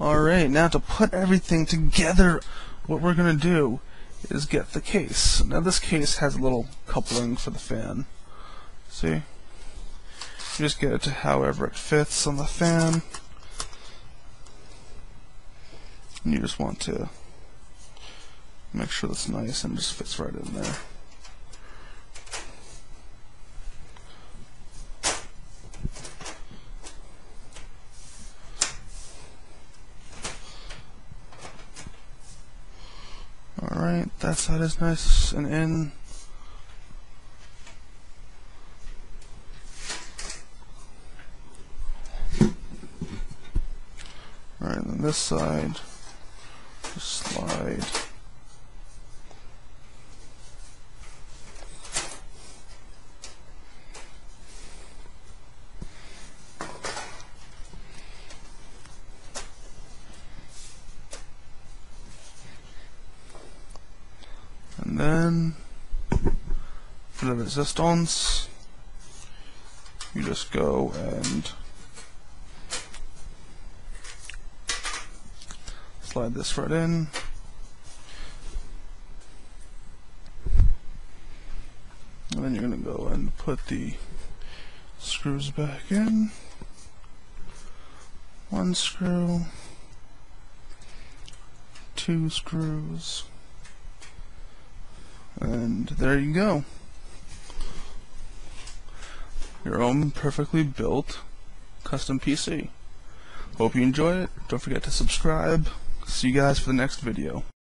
Alright, now to put everything together, what we're going to do is get the case. Now this case has a little coupling for the fan. See? You just get it to however it fits on the fan. And you just want to make sure that's nice and just fits right in there. Alright, that side is nice and in. Alright, and then this side, just slide. And then, for the resistance, you just go and slide this right in. And then you're going to go and put the screws back in. One screw, two screws. And there you go. Your own perfectly built custom PC. Hope you enjoy it. Don't forget to subscribe. See you guys for the next video.